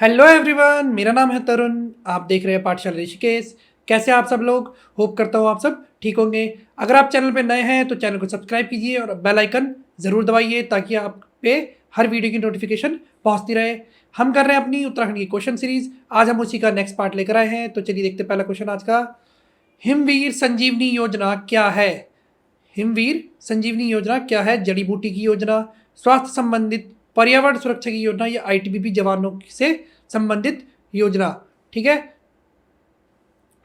Hello everyone, मेरा नाम है तरुण। आप देख रहे हैं पाठशाला ऋषिकेश। कैसे आप सब लोग? होप करता हूँ आप सब ठीक होंगे। अगर आप चैनल पे नए हैं तो चैनल को सब्सक्राइब कीजिए और बेल आइकन ज़रूर दबाइए ताकि आप पे हर वीडियो की नोटिफिकेशन पहुँचती रहे। हम कर रहे हैं अपनी उत्तराखंड की क्वेश्चन सीरीज। आज हम उसी का नेक्स्ट पार्ट लेकर आए हैं, तो चलिए देखते हैं पहला क्वेश्चन आज का। हिमवीर संजीवनी योजना क्या है? हिमवीर संजीवनी योजना क्या है? जड़ी बूटी की योजना, स्वास्थ्य संबंधित, पर्यावरण सुरक्षा की योजना या आईटीबीपी जवानों से संबंधित योजना? ठीक है,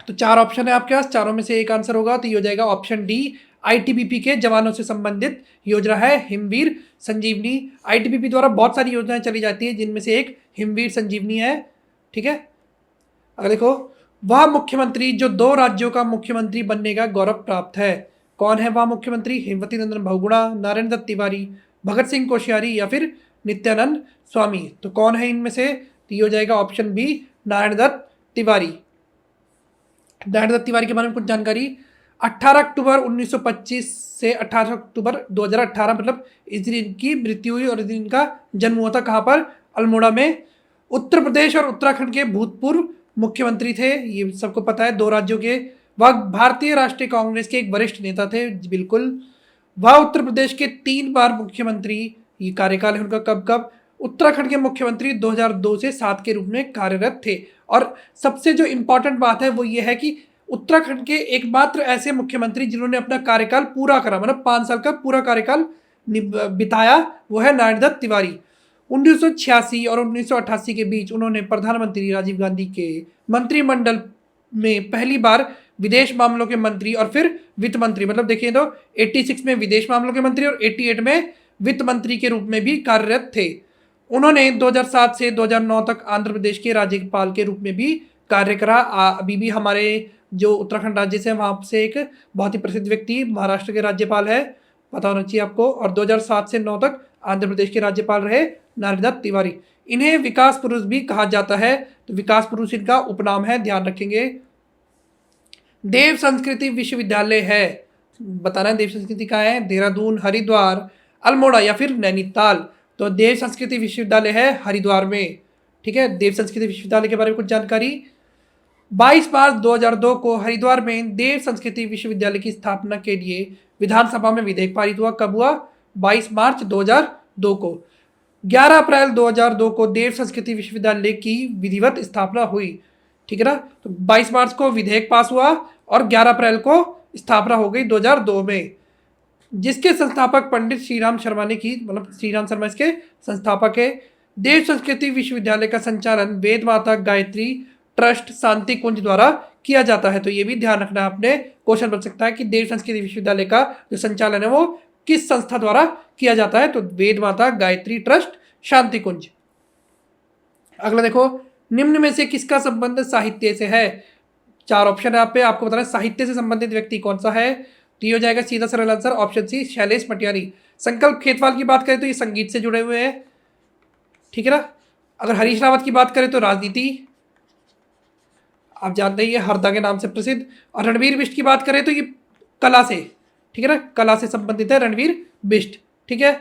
तो चार ऑप्शन है आपके पास, चारों में से एक आंसर होगा, तो ये हो जाएगा ऑप्शन डी। आईटीबीपी के जवानों से संबंधित योजना है हिमवीर संजीवनी। आईटीबीपी द्वारा बहुत सारी योजनाएं चली जाती है, जिनमें से एक हिमवीर संजीवनी है। ठीक है, अगर देखो, वह मुख्यमंत्री जो दो राज्यों का मुख्यमंत्री बनने का गौरव प्राप्त है, कौन है वह मुख्यमंत्री? हेमवती नंदन बहुगुणा, नारायण दत्त तिवारी, भगत सिंह कोश्यारी या फिर नित्यानंद स्वामी? तो कौन है इनमें से? तो ये हो जाएगा ऑप्शन बी, नारायण दत्त तिवारी। नारायण दत्त तिवारी के बारे में कुछ जानकारी। 18 अक्टूबर 1925 से 18 अक्टूबर 2018 मतलब इस दिन इनकी मृत्यु हुई और इस दिन इनका जन्म हुआ था। कहाँ पर? अल्मोड़ा में। उत्तर प्रदेश और उत्तराखंड के भूतपूर्व मुख्यमंत्री थे, ये सबको पता है, दो राज्यों के। वह भारतीय राष्ट्रीय कांग्रेस के एक वरिष्ठ नेता थे, बिल्कुल। वह उत्तर प्रदेश के 3 बार मुख्यमंत्री, ये कार्यकाल है उनका, कब कब? उत्तराखंड के मुख्यमंत्री 2002 से 7 के रूप में कार्यरत थे। और सबसे जो इम्पोर्टेंट बात है वो ये है कि उत्तराखंड के एकमात्र ऐसे मुख्यमंत्री जिन्होंने अपना कार्यकाल पूरा करा, मतलब 5 साल का पूरा कार्यकाल बिताया, वो है नारायण दत्त तिवारी। 1986 और 1988 के बीच उन्होंने प्रधानमंत्री राजीव गांधी के मंत्रिमंडल में पहली बार विदेश मामलों के मंत्री और फिर वित्त मंत्री, मतलब देखिए तो 86 में विदेश मामलों के मंत्री और 88 में वित्त मंत्री के रूप में भी कार्यरत थे। उन्होंने 2007 से 2009 तक आंध्र प्रदेश के राज्यपाल के रूप में भी कार्य करा। अभी भी हमारे जो उत्तराखंड राज्य से वहाँ से एक बहुत ही प्रसिद्ध व्यक्ति महाराष्ट्र के राज्यपाल है, पता होना चाहिए आपको। और 2007 से 9 तक आंध्र प्रदेश के राज्यपाल रहे नारायण दत्त तिवारी। इन्हें विकास पुरुष भी कहा जाता है, तो विकास पुरुष इनका उपनाम है, ध्यान रखेंगे। देव संस्कृति विश्वविद्यालय है, बताना है देव संस्कृति का है, देहरादून, हरिद्वार, अल्मोड़ा या फिर नैनीताल? तो देव संस्कृति विश्वविद्यालय है हरिद्वार में। ठीक है, देव संस्कृति विश्वविद्यालय के बारे में कुछ जानकारी। 22 मार्च 2002 को हरिद्वार में देव संस्कृति विश्वविद्यालय की स्थापना के लिए विधानसभा में विधेयक पारित हुआ। कब हुआ? 22 मार्च 2002 को। 11 अप्रैल 2002 को देव संस्कृति विश्वविद्यालय की विधिवत स्थापना हुई। ठीक है ना, तो 22 मार्च को विधेयक पास हुआ और 11 अप्रैल को स्थापना हो गई 2002 में, जिसके संस्थापक पंडित श्रीराम शर्मा ने की, मतलब श्रीराम शर्मा इसके संस्थापक है। देव संस्कृति विश्वविद्यालय का संचालन वेद माता गायत्री ट्रस्ट शांति कुंज द्वारा किया जाता है। तो ये भी ध्यान रखना है आपने, क्वेश्चन बन सकता है कि देव संस्कृति विश्वविद्यालय का जो संचालन है वो किस संस्था द्वारा किया जाता है? तो वेद माता गायत्री ट्रस्ट शांति कुंज। अगला देखो, निम्न में से किसका संबंध साहित्य से है? 4 ऑप्शन है आप पे, आपको बताना है साहित्य से संबंधित व्यक्ति कौन सा है। तो ये हो जाएगा सीधा सरल answer option C, Shailesh Matiyani. Sankalp Khetwal की बात करें तो ये संगीत से जुड़े हुए हैं। ठीक है ना, अगर हरीश रावत की बात करें तो राजनीति, आप जानते ही है, हरदा के नाम से प्रसिद्ध। और रणवीर बिष्ट की बात करें तो ये कला से, ठीक है ना, कला से संबंधित है रणवीर बिष्ट। ठीक है,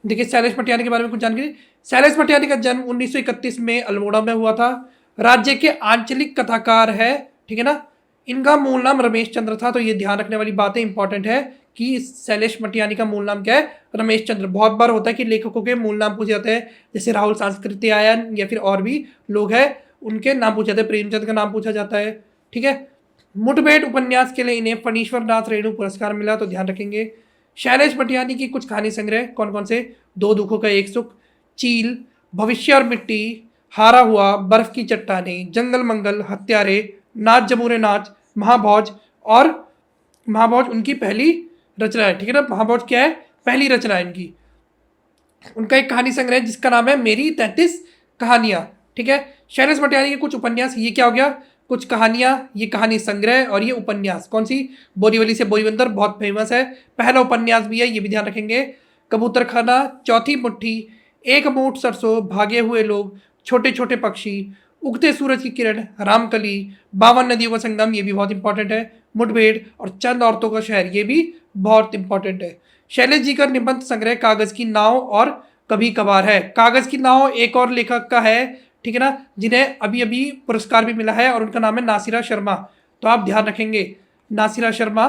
देखिए शैलेश मटियानी के बारे में कुछ जानकारी। शैलेश मटियानी का जन्म 1931 में अल्मोड़ा में हुआ था। राज्य के आंचलिक कथाकार है। ठीक है ना, इनका मूल नाम रमेश चंद्र था। तो ये ध्यान रखने वाली बातें इंपॉर्टेंट है कि शैलेश मटियानी का मूल नाम क्या है? रमेश चंद्र। बहुत बार होता है कि लेखकों के मूल नाम पूछे जाते हैं, जैसे राहुल सांस्कृत्यायन या फिर और भी लोग हैं, उनके नाम पूछे जाते हैं। प्रेमचंद का नाम पूछा जाता है। ठीक है, मुठभेड़ उपन्यास के लिए इन्हें फणीश्वर नाथ रेणु पुरस्कार मिला, तो ध्यान रखेंगे। शैलेश मटियानी की कुछ कहानी संग्रह कौन कौन से? 2 दुखों का एक सुख, चील, भविष्य और मिट्टी, हारा हुआ, बर्फ की चट्टानें, जंगल मंगल, हत्यारे, नाच जमूरे नाच, महाभौज। और महाभौज उनकी पहली रचना है। ठीक है ना, महाभौज क्या है? पहली रचना है इनकी। उनका एक कहानी संग्रह है जिसका नाम है मेरी 33 कहानियां। ठीक है, शैलेश मटियानी के कुछ उपन्यास, ये क्या हो गया? कुछ कहानियां, ये कहानी संग्रह और ये उपन्यास। कौन सी? बोरीवली से बोरीबंदर बहुत फेमस है, पहला उपन्यास भी है, ये भी ध्यान रखेंगे। कबूतर खाना, चौथी मुट्ठी, एक मूठ सरसों, भागे हुए लोग, छोटे छोटे पक्षी, उगते सूरज की किरण, रामकली, 52 नदियों का संगम, ये भी बहुत इंपॉर्टेंट है। मुठभेड़ और चंद औरतों का शहर, ये भी बहुत इंपॉर्टेंट है। शैलेश जी का निबंध संग्रह कागज की नाव और कभी कभार है। कागज की नाव एक और लेखक का है, ठीक है ना, जिन्हें अभी अभी पुरस्कार भी मिला है, और उनका नाम है नासिरा शर्मा। तो आप ध्यान रखेंगे, नासिरा शर्मा,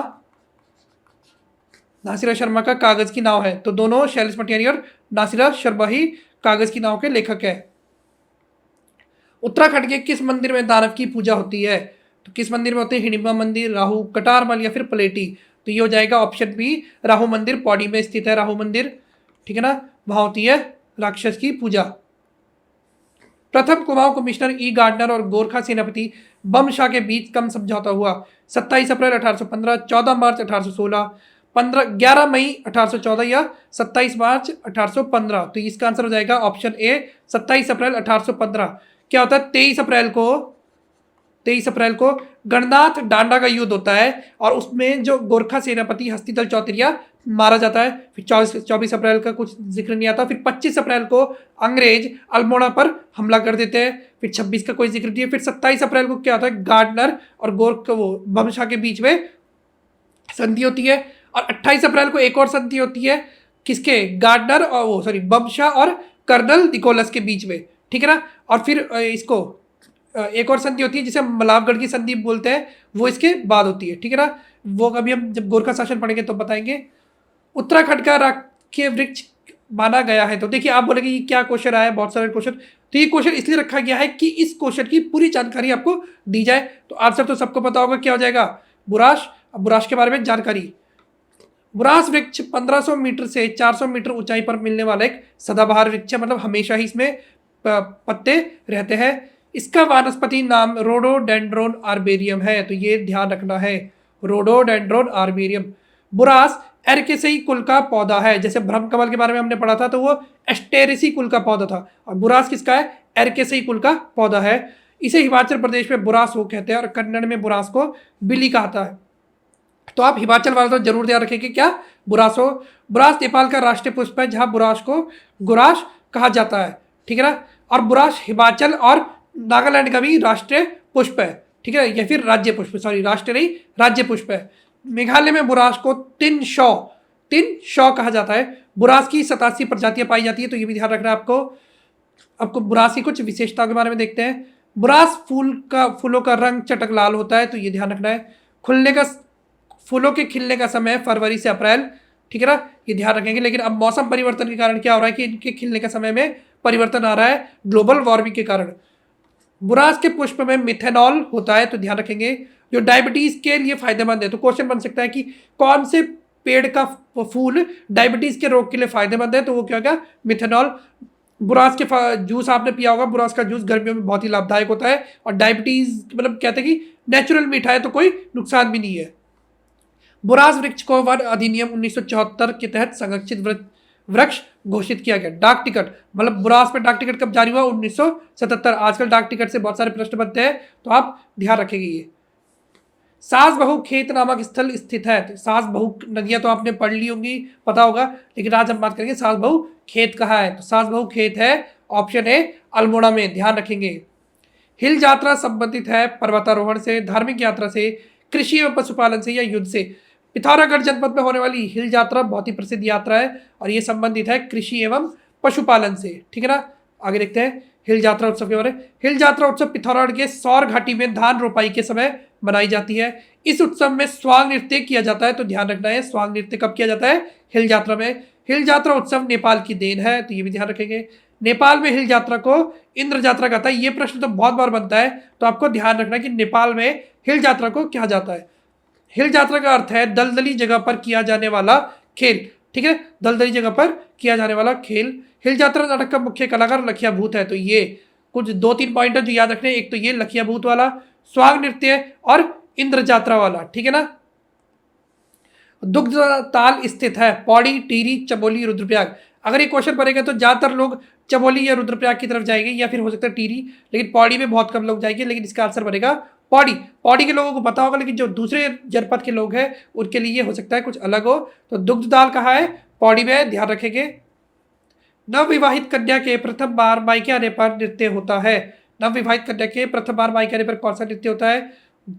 नासिरा शर्मा का कागज की नाव है। तो दोनों शैलेश मटियानी और नासिरा शर्मा ही कागज की नाव के लेखक है। उत्तराखंड के किस मंदिर में दानव की पूजा होती है? तो किस मंदिर में होते हैं? हिडिंबा मंदिर, राहु, कटारमल या फिर पलेटी। तो ये हो जाएगा ऑप्शन बी, राहु मंदिर। पौड़ी में स्थित है राहु मंदिर, ठीक है ना, वहां होती है राक्षस की पूजा। प्रथम कुमाऊं कमिश्नर ई गार्डनर और गोरखा सेनापति बम शाह के बीच कम समझौता हुआ? 27 अप्रैल 1815, 14 मार्च 1816, 11 मई 1814 या 27 मार्च 1815। तो इसका आंसर हो जाएगा ऑप्शन ए, 27 अप्रैल 1815। क्या होता है? 23 अप्रैल को गणनाथ डांडा का युद्ध होता है, और उसमें जो गोरखा सेनापति हस्तिदल चौतिरिया मारा जाता है। फिर 24 अप्रैल का कुछ जिक्र नहीं आता। फिर 25 अप्रैल को अंग्रेज अल्मोड़ा पर हमला कर देते हैं। फिर 26 का कोई जिक्र नहीं है। फिर 27 अप्रैल को क्या होता है? गार्डनर और बमशाह के बीच में संधि होती है। और 28 अप्रैल को एक और संधि होती है, किसके? गार्डनर और बमशाह और कर्नल निकोलस के बीच में, ठीक है ना। और फिर इसको एक और संधि होती है जिसे मलावगढ़ की संधि बोलते हैं, वो इसके बाद होती है, ठीक है ना। वो कभी हम जब गोरखा शासन पढ़ेंगे तो बताएंगे। उत्तराखंड का राजकीय वृक्ष माना गया है? तो देखिए, आप बोलेंगे ये क्या क्वेश्चन आया है, बहुत सारे क्वेश्चन। तो ये क्वेश्चन इसलिए रखा गया है कि इस क्वेश्चन की पूरी जानकारी आपको दी जाए। तो आंसर तो सबको पता होगा, क्या हो जाएगा? बुराश। अब बुराश के बारे में जानकारी। बुराश वृक्ष 1500 मीटर से 400 मीटर ऊंचाई पर मिलने वाला एक सदाबहार वृक्ष है, मतलब हमेशा ही इसमें पत्ते रहते हैं। इसका वानस्पति नाम रोडोडेंड्रोन आर्बेरियम है। तो ये ध्यान रखना है, रोडोडेंड्रोन आर्बेरियम। बुरास एरकेसेई कुल का पौधा है। जैसे ब्रह्मकमल के बारे में हमने पढ़ा था, तो वो एस्टेरेसी कुल का पौधा था, और बुरास किसका है? एरकेसेई कुल का पौधा है। इसे हिमाचल प्रदेश में बुरास वो कहते हैं, और कन्नड़ में बुरास को बिली कहता है। तो आप हिमाचल वाले तो जरूर ध्यान रखेंगे, क्या? बुरास हो। बुरास नेपाल का राष्ट्रीय पुष्प है, जहां बुरास को गुरास कहा जाता है, ठीक है ना। और बुरास हिमाचल और नागालैंड का भी राष्ट्रीय पुष्प है, ठीक है, या फिर राज्य पुष्प, सॉरी राष्ट्रीय नहीं, राज्य पुष्प है। मेघालय में बुरास को तिन शौ कहा जाता है। बुरास की 87 प्रजातियां पाई जाती है, तो ये भी ध्यान रखना है आपको बुरास की कुछ विशेषताओं के बारे में देखते हैं। बुरास फूलों का रंग चटक लाल होता है, तो ये ध्यान रखना है। फूलों के खिलने का समय फरवरी से अप्रैल, ठीक है ना, ये ध्यान रखेंगे। लेकिन अब मौसम परिवर्तन के कारण क्या हो रहा है कि इनके खिलने के समय में परिवर्तन आ रहा है, ग्लोबल वार्मिंग के कारण। बुरास के पुष्प में मिथेनॉल होता है, तो ध्यान रखेंगे, जो डायबिटीज के लिए फायदेमंद है। तो क्वेश्चन बन सकता है कि कौन से पेड़ का फूल डायबिटीज के रोग के लिए फायदेमंद है? तो वो क्या होगा? मिथेनॉल। बुरास के जूस आपने पिया होगा, बुरास का जूस गर्मियों में बहुत ही लाभदायक होता है, और डायबिटीज मतलब कहते हैं कि नेचुरल मीठा है, तो कोई नुकसान भी नहीं है। बुरास वृक्ष को वन अधिनियम 1974 के तहत संरक्षित वृक्ष घोषित किया गया। डाक टिकट, मतलब बुरास में डाक टिकट कब जारी हुआ? 1977। आजकल डाक टिकट से बहुत सारे प्रश्न बनते हैं, तो आप ध्यान रखेंगे। ये सास बहू खेत नामक स्थल स्थित है। तो सास बहू नदियां तो आपने पढ़ ली होंगी, पता होगा, लेकिन आज हम बात करेंगे सास बहू खेत कहाँ है। तो सास बहू खेत है ऑप्शन ए, अल्मोड़ा में, ध्यान रखेंगे। हिल यात्रा संबंधित है पर्वतारोहण से, धार्मिक यात्रा से, कृषि एवं पशुपालन से, या युद्ध से? पिथौरागढ़ जनपद में होने वाली हिल यात्रा बहुत ही प्रसिद्ध यात्रा है, और ये संबंधित है कृषि एवं पशुपालन से, ठीक है ना। आगे देखते हैं हिल यात्रा उत्सव के बारे में। हिल यात्रा उत्सव पिथौरागढ़ के सौर घाटी में धान रोपाई के समय मनाई जाती है। इस उत्सव में स्वांग नृत्य किया जाता है, तो ध्यान रखना है, स्वांग नृत्य कब किया जाता है? हिल यात्रा में। हिल यात्रा उत्सव नेपाल की देन है, तो ये भी ध्यान रखेंगे। नेपाल में हिल यात्रा को इंद्र यात्रा कहता है। ये प्रश्न तो बहुत बार बनता है, तो आपको ध्यान रखना है कि नेपाल में हिल यात्रा को क्या जाता है। हिल यात्रा का अर्थ है दलदली जगह पर किया जाने वाला खेल, ठीक है, दलदली जगह पर किया जाने वाला खेल। हिल यात्रा नाटक का मुख्य कलाकार लखिया भूत है। तो ये कुछ 2-3 पॉइंट है जो याद रखने, एक तो ये लखिया भूत वाला, स्वांग नृत्य और इंद्र यात्रा वाला, ठीक है ना। दुग्ध ताल स्थित है पौड़ी, टिहरी, चमोली, रुद्रप्रयाग। अगर ये क्वेश्चन पड़ेगा तो ज्यादातर लोग चमोली या रुद्रप्रयाग की तरफ जाएंगे, या फिर हो सकता है टिहरी, लेकिन पौड़ी में बहुत कम लोग जाएंगे। लेकिन इसका आंसर बनेगा पौड़ी। पौड़ी के लोगों को पता होगा, लेकिन जो दूसरे जनपद के लोग हैं उनके लिए हो सकता है कुछ अलग हो। तो दुग्ध ताल कहाँ है? पौड़ी में, ध्यान रखेंगे। नवविवाहित कन्या के प्रथम बार मायके आने पर नृत्य होता है। नवविवाहित कन्या के प्रथम बार मायके आने पर कौन सा नृत्य होता है?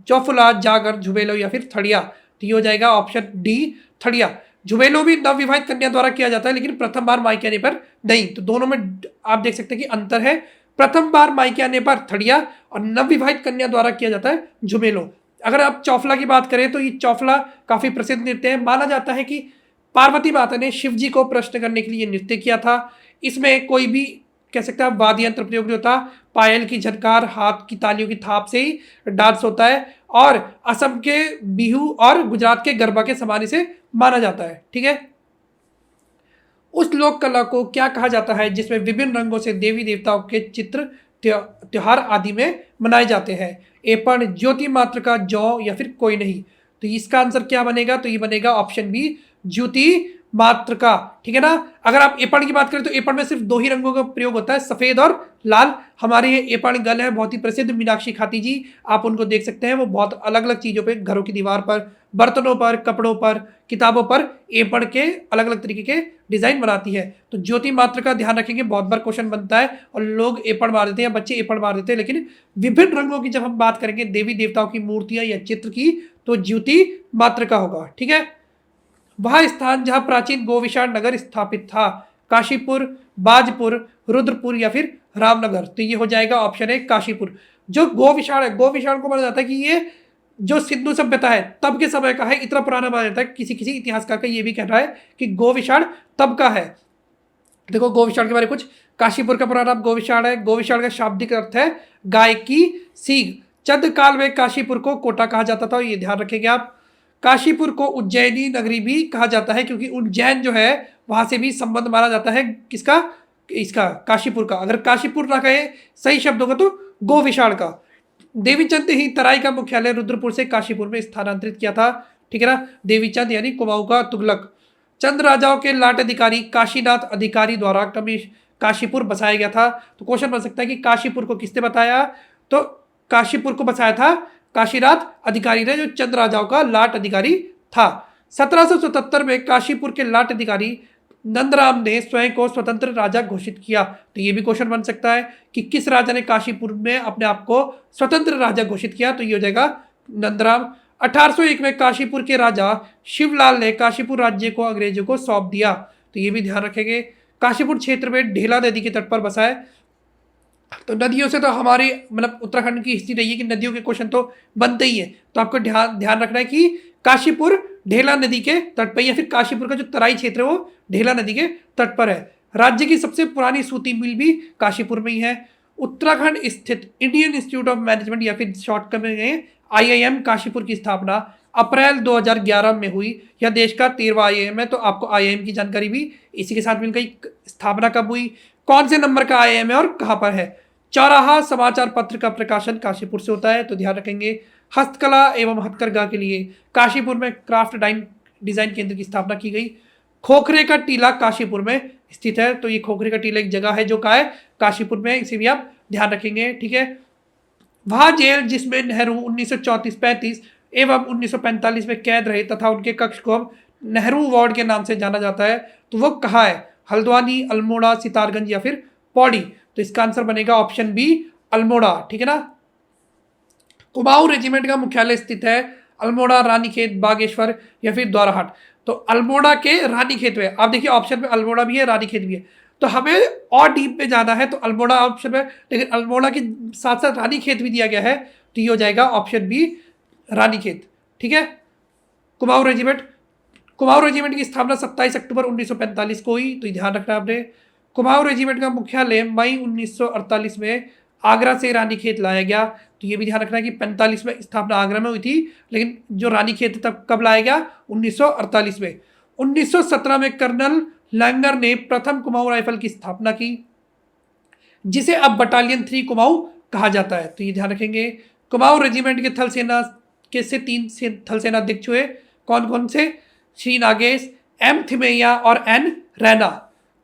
चौफुला, जागर, झुमेलो या फिर थड़िया। तो ये हो जाएगा ऑप्शन डी, थड़िया। झुमेलो भी नवविवाहित कन्या द्वारा किया जाता है, लेकिन प्रथम बार मायके आने पर नहीं। तो दोनों में आप देख सकते हैं कि अंतर है। प्रथम बार मायके आने पर थड़िया और नवविवाहित कन्या द्वारा किया जाता है झुमेलो। अगर आप चौफला की बात करें तो ये चौफला काफी प्रसिद्ध नृत्य है। माना जाता है कि पार्वती माता ने शिव जी को प्रश्न करने के लिए नृत्य किया था। इसमें कोई भी कह सकते हैं वाद्य यंत्र प्रयोग नहीं होता, पायल की झनकार, हाथ की तालियों की थाप से ही डांस होता है और असम के बिहू और गुजरात के गरबा के समान इसे माना जाता है। ठीक है, उस लोक कला को क्या कहा जाता है जिसमें विभिन्न रंगों से देवी देवताओं के चित्र त्योहार आदि में मनाए जाते हैं? एपण, ज्योति मात्र का, जौ या फिर कोई नहीं। तो इसका आंसर क्या बनेगा? तो ये बनेगा ऑप्शन बी, ज्योति मात्र का। ठीक है ना। अगर आप एपण की बात करें तो एपण में सिर्फ 2 ही रंगों का प्रयोग होता है, सफेद और लाल। हमारे ये एपण गल है बहुत ही प्रसिद्ध मीनाक्षी खाती जी, आप उनको देख सकते हैं। वो बहुत अलग अलग चीजों पे, घरों की दीवार पर, बर्तनों पर, कपड़ों पर, किताबों पर एपण के अलग अलग तरीके के डिजाइन बनाती है। तो ज्योति मात्र का ध्यान रखेंगे, बहुत बार क्वेश्चन बनता है और लोग एपण मार देते हैं या बच्चे एपण मार देते हैं। लेकिन विभिन्न रंगों की जब हम बात करेंगे देवी देवताओं की मूर्तियां या चित्र की, तो ज्योति मात्र का होगा। ठीक है, वह स्थान जहां प्राचीन गोविशाण नगर स्थापित था, काशीपुर, बाजपुर, रुद्रपुर या फिर रामनगर। तो ये हो जाएगा ऑप्शन है काशीपुर। जो गोविशाण है, गोविशाण को माना जाता है कि ये जो सिंधु सभ्यता है तब के समय का है, इतना पुराना माना जाता है। किसी किसी इतिहासकार का ये भी कह रहा है कि गोविशाण तब का है। देखो गोविशाण के बारे में कुछ, काशीपुर का पूरा नाम गोविशाण है। गोविशाण का शाब्दिक अर्थ है गाय की सींग। चंद काल में काशीपुर को कोटा कहा जाता था, ये ध्यान रखेंगे आप। काशीपुर को उज्जैनी नगरी भी कहा जाता है क्योंकि उज्जैन जो है वहां से भी संबंध माना जाता है किसका, इसका, काशीपुर का। अगर काशीपुर ना कहे सही शब्द होगा तो गोविशाण का। देवीचंद ही तराई का मुख्यालय रुद्रपुर से काशीपुर में स्थानांतरित किया था। ठीक है ना, देवीचंद यानी कुमाऊं का तुगलक। चंद राजाओं के लाट अधिकारी काशीनाथ अधिकारी द्वारा काशीपुर बसाया गया था। तो क्वेश्चन बन सकता है कि काशीपुर को किसने बताया? तो काशीपुर को बसाया था काशीनाथ अधिकारी ने, जो चंद राजाओं का लाट अधिकारी था। 1777 में काशीपुर के लाट अधिकारी नंदराम ने स्वयं को स्वतंत्र राजा घोषित किया। तो ये भी क्वेश्चन बन सकता है कि किस राजा ने काशीपुर में अपने आप को स्वतंत्र राजा घोषित किया? तो ये हो जाएगा नंदराम। 1801 में काशीपुर के राजा शिवलाल ने काशीपुर राज्य को अंग्रेजों को सौंप दिया। तो ये भी ध्यान रखेंगे। काशीपुर क्षेत्र में ढेला नदी के तट पर बसा है। तो नदियों से तो हमारी मतलब उत्तराखंड की हिस्ट्री रही है कि नदियों के क्वेश्चन तो बनते ही है। तो आपको ध्यान रखना है कि काशीपुर ढेला नदी के तट पर, या फिर काशीपुर का जो तराई क्षेत्र है वो ढेला नदी के तट पर है। राज्य की सबसे पुरानी सूती मिल भी काशीपुर में ही है। उत्तराखंड स्थित इंडियन इंस्टीट्यूट ऑफ मैनेजमेंट या फिर शॉर्ट में IIM काशीपुर की स्थापना अप्रैल 2011 में हुई। यह देश का 13वां IIM है। तो आपको IIM की जानकारी भी इसी के साथ मिल गई। स्थापना कब हुई, कौन से नंबर का IIM है और कहाँ पर है? चौराहा समाचार पत्र का प्रकाशन काशीपुर से होता है, तो ध्यान रखेंगे। हस्तकला एवं हथकरघा के लिए काशीपुर में क्राफ्ट डिजाइन केंद्र की स्थापना की गई। खोखरे का टीला काशीपुर में स्थित है। तो ये खोखरे का टीला एक जगह है जो कहाँ है, काशीपुर में, इसे भी आप ध्यान रखेंगे। ठीक है, वह जेल जिसमें नेहरू 1934-35 एवं 1945 में कैद रहे तथा उनके कक्ष को अब नेहरू वार्ड के नाम से जाना जाता है, तो वो कहाँ है? हल्द्वानी, अल्मोड़ा, सितारगंज या फिर पौड़ी। तो इसका आंसर बनेगा ऑप्शन बी, अल्मोड़ा। ठीक है ना। कुमाऊं रेजिमेंट का मुख्यालय स्थित है अल्मोड़ा, रानीखेत, बागेश्वर या फिर द्वाराहाट। तो अल्मोड़ा के रानीखेत में, आप देखिए ऑप्शन में अल्मोड़ा भी है, रानीखेत भी है। तो हमें और डीप में जाना है तो अल्मोड़ा ऑप्शन में, लेकिन अल्मोड़ा के साथ साथ रानीखेत भी दिया गया है। तो ये हो जाएगा ऑप्शन बी, रानीखेत। ठीक है। कुमाऊं रेजिमेंट की स्थापना 27 अक्टूबर 1945 को हुई। तो ध्यान रखना आपने। कुमाऊं रेजिमेंट का मुख्यालय मई 1948 में आगरा से रानीखेत लाया गया। तो ये भी ध्यान रखना है कि 45 में स्थापना आगरा में हुई थी, लेकिन जो रानीखेत तब कब लाया गया? 1948 में। 1917 में कर्नल लैंगर ने प्रथम कुमाऊं राइफल की स्थापना की, जिसे अब बटालियन 3 कुमाऊं कहा जाता है। तो ये ध्यान रखेंगे। कुमाऊं रेजिमेंट के थल सेना के से 3 थल सेना अध्यक्ष हुए, कौन कौन से? श्री नागेश, M थिमैया और N रैना।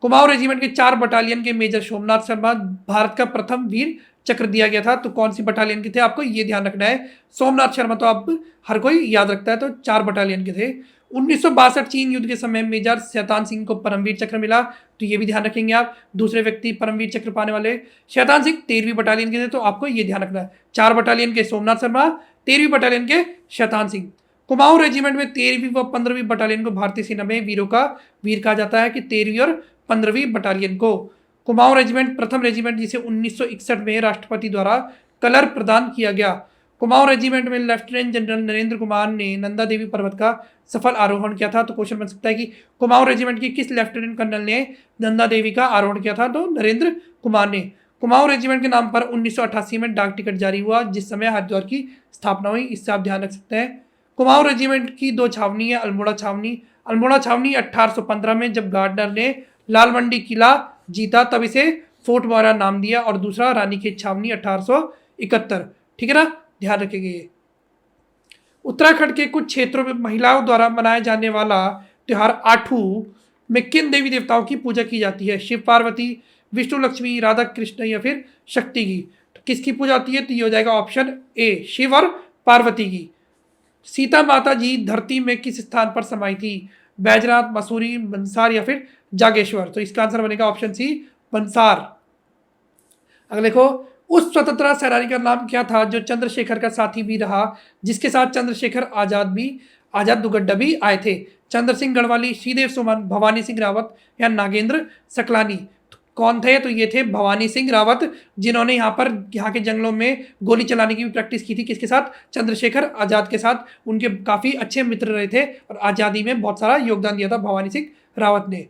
कुमाऊं रेजिमेंट के 4 बटालियन के मेजर सोमनाथ शर्मा भारत का प्रथम वीर चक्र दिया गया था। तो कौन सी बटालियन के थे आपको ये ध्यान रखना है। सोमनाथ शर्मा तो आप हर कोई याद रखता है, तो 4 बटालियन के थे। 1962 चीन युद्ध के समय मेजर शैतान सिंह को परमवीर चक्र मिला। तो ये भी ध्यान रखेंगे आप। दूसरे व्यक्ति परमवीर चक्र पाने वाले शैतान सिंह 13वीं बटालियन के थे। तो आपको ये ध्यान रखना है, 4 बटालियन के सोमनाथ शर्मा, 13वीं बटालियन के शैतान सिंह। कुमाऊं रेजिमेंट में 13वीं व 15वीं बटालियन को भारतीय सेना में वीरों का वीर कहा जाता है कि 13वीं और 15वीं बटालियन को। कुमाऊं रेजिमेंट प्रथम रेजिमेंट जिसे 1961 में राष्ट्रपति द्वारा कलर प्रदान किया गया। कुमाऊं रेजिमेंट में लेफ्टिनेंट जनरल नरेंद्र कुमार ने नंदा देवी पर्वत का सफल आरोहण किया था। तो क्वेश्चन बन सकता है कि कुमाऊं रेजिमेंट की किस लेफ्टिनेंट कर्नल ने नंदा देवी का आरोहण किया था? तो नरेंद्र कुमार ने। कुमाऊं रेजिमेंट के नाम पर 1988 में डाक टिकट जारी हुआ जिस समय हरिद्वार की स्थापना हुई, इससे आप ध्यान रख सकते हैं। कुमाऊं रेजिमेंट की 2 छावनी है। अल्मोड़ा छावनी 1815 में जब गार्डनर ने लाल मंडी किला जीता तब इसे फोर्ट मोहरा नाम दिया, और दूसरा रानीखेत छावनी 1871। ठीक है ना, ध्यान रखेंगे ये। उत्तराखंड के कुछ क्षेत्रों में महिलाओं द्वारा मनाया जाने वाला त्योहार आठू में किन देवी देवताओं की पूजा की जाती है? शिव पार्वती, विष्णु लक्ष्मी, राधा कृष्ण या फिर शक्ति की? तो किसकी पूजा होती है? तो ये हो जाएगा ऑप्शन ए, शिव और पार्वती की। सीता माता जी धरती में किस स्थान पर समाई थी? बैजनाथ, मसूरी, बंसार या फिर जागेश्वर? तो इसका आंसर बनेगा ऑप्शन सी, बंसार। अगर देखो, उस स्वतंत्रता सेनानी का नाम क्या था जो चंद्रशेखर का साथी भी रहा, जिसके साथ चंद्रशेखर आजाद दुगड्डा भी आए थे? चंद्र सिंह गढ़वाली, श्रीदेव सुमन, भवानी सिंह रावत या नागेंद्र सकलानी? तो कौन थे? तो ये थे भवानी सिंह रावत, जिन्होंने यहाँ के जंगलों में गोली चलाने की भी प्रैक्टिस की थी। किसके साथ? चंद्रशेखर आजाद के साथ। उनके काफ़ी अच्छे मित्र रहे थे और आज़ादी में बहुत सारा योगदान दिया था भवानी सिंह रावत ने।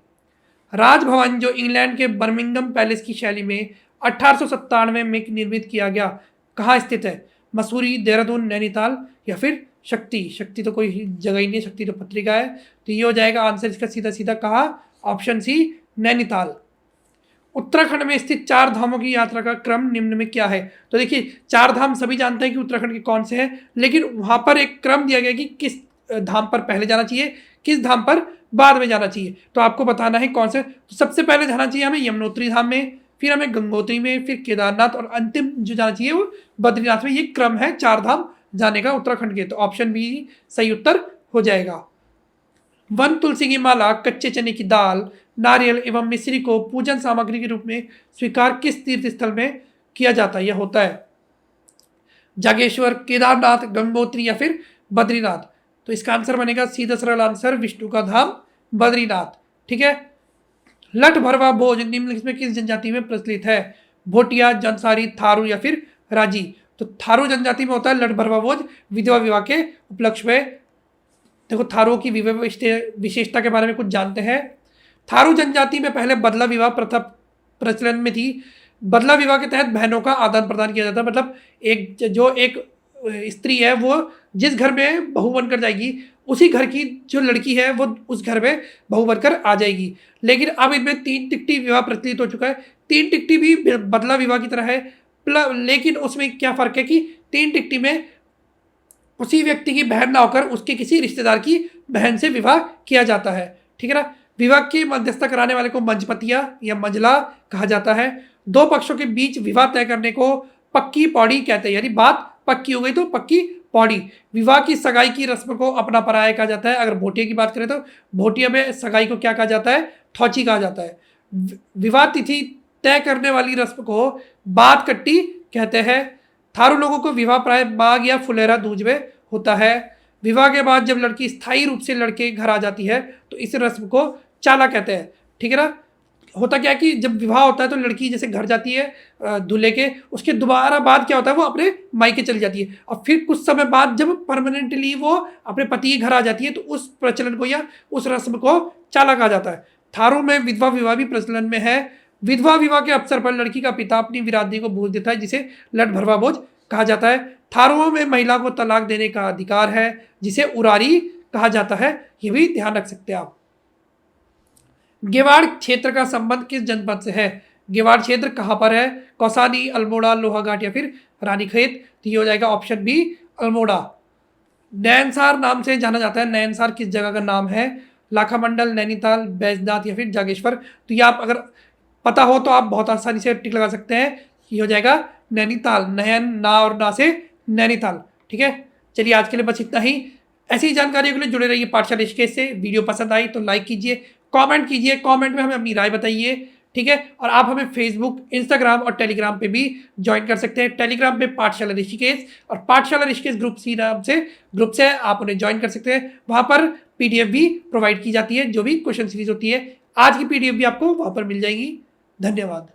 राजभवन जो इंग्लैंड के बर्मिंघम पैलेस की शैली में 1897 में निर्मित किया गया, कहाँ स्थित है? मसूरी, देहरादून, नैनीताल या फिर शक्ति? शक्ति तो कोई जगह ही नहीं है, शक्ति तो पत्रिका है। तो ये हो जाएगा आंसर इसका सीधा सीधा कहा, ऑप्शन सी, नैनीताल। उत्तराखंड में स्थित 4 धामों की यात्रा का क्रम निम्न में क्या है? तो देखिए, 4 धाम सभी जानते हैं कि उत्तराखंड के कौन से हैं, लेकिन वहां पर एक क्रम दिया गया कि किस धाम पर पहले जाना चाहिए, किस धाम पर बाद में जाना चाहिए। तो आपको बताना है कौन से। तो सबसे पहले जाना चाहिए हमें यमुनोत्री धाम में, फिर हमें गंगोत्री में, फिर केदारनाथ, और अंतिम जो जाना चाहिए वो बद्रीनाथ में। ये क्रम है 4 धाम जाने का उत्तराखंड के। तो ऑप्शन बी सही उत्तर हो जाएगा। वन तुलसी की माला, कच्चे चने की दाल, नारियल एवं मिश्री को पूजन सामग्री के रूप में स्वीकार किस तीर्थ स्थल में किया जाता है? यह होता है जागेश्वर, केदारनाथ, गंगोत्री या फिर बद्रीनाथ? तो इसका आंसर बनेगा सीधा सरल आंसर, विष्णु का धाम बद्रीनाथ। ठीक है। लठ भरवा भोज निम्नलिखित में किस जनजाति में प्रचलित है? भोटिया, जंसारी, थारू या फिर राजी? तो थारू जनजाति में होता है लठ भरवा भोज, विधवा विवाह के उपलक्ष्य में। देखो, थारू की विशेषता के बारे में कुछ जानते हैं। थारू जनजाति में पहले बदला विवाह प्रथा प्रचलन में थी। बदला विवाह के तहत बहनों का आदान प्रदान किया जाता है। मतलब एक स्त्री है वो जिस घर में बहू बनकर जाएगी, उसी घर की जो लड़की है वो उस घर में बहू बनकर आ जाएगी। लेकिन अब इनमें 3 टिकटी विवाह प्रचलित हो चुका है। 3 टिकटी भी बदला विवाह की तरह है, लेकिन उसमें क्या फ़र्क है कि 3 टिकटी में उसी व्यक्ति की बहन ना होकर उसके किसी रिश्तेदार की बहन से विवाह किया जाता है। ठीक है ना। विवाह की मध्यस्थता कराने वाले को मंजपतिया या मंजला कहा जाता है। 2 पक्षों के बीच विवाह तय करने को पक्की पौड़ी कहते हैं, यानी बात पक्की हो गई तो पक्की पौड़ी। विवाह की सगाई की रस्म को अपना पराया कहा जाता है। अगर भोटिया की बात करें तो भोटिया में सगाई को क्या कहा जाता है? थौची कहा जाता है। विवाह तिथि तय करने वाली रस्म को बात कट्टी कहते हैं। थारू लोगों को विवाह प्राय माघ या फुलेरा दूज में होता है। विवाह के बाद जब लड़की स्थायी रूप से लड़के घर आ जाती है तो इस रस्म को चाला कहते हैं। ठीक है ना। होता क्या है कि जब विवाह होता है तो लड़की जैसे घर जाती है दूल्हे के, उसके दोबारा बाद क्या होता है वो अपने मायके चली जाती है, और फिर कुछ समय बाद जब परमानेंटली वो अपने पति के घर आ जाती है तो उस प्रचलन को या उस रस्म को चाला कहा जाता है। थारू में विधवा विवाह भी प्रचलन में है। विधवा विवाह के अवसर पर लड़की का पिता अपनी विरादनी को भूल देता है, जिसे लठ भरवा भोज कहा जाता है। थारुओं में महिला को तलाक देने का अधिकार है, जिसे उरारी कहा जाता है। ये भी ध्यान रख सकते हैं आप। गेवाड़ क्षेत्र का संबंध किस जनपद से है? गेवाड़ क्षेत्र कहाँ पर है? कौसानी, अल्मोड़ा, लोहाघाट या फिर रानीखेत? तो ये हो जाएगा ऑप्शन बी, अल्मोड़ा। नैनसार नाम से जाना जाता है, नैनसार किस जगह का नाम है? लाखामंडल, नैनीताल, बैजनाथ या फिर जागेश्वर? तो ये आप अगर पता हो तो आप बहुत आसानी से टिक लगा सकते हैं। ये हो जाएगा नैनीताल, नयन ना और ना से नैनीताल। ठीक है। चलिए आज के लिए बस इतना ही। ऐसी जानकारियों के लिए जुड़े रहिए पाठशाला ऋषिकेश से। वीडियो पसंद आई तो लाइक कीजिए, कमेंट कीजिए, कमेंट में हमें अपनी राय बताइए। ठीक है। और आप हमें फेसबुक, इंस्टाग्राम और टेलीग्राम पे भी ज्वाइन कर सकते हैं। टेलीग्राम पे पाठशाला ऋषिकेश और पाठशाला ऋषिकेश ग्रुप सी नाम से ग्रुप से आप उन्हें ज्वाइन कर सकते हैं। वहाँ पर PDF भी प्रोवाइड की जाती है, जो भी क्वेश्चन सीरीज होती है। आज की PDF भी आपको वहाँ पर मिल जाएगी। धन्यवाद।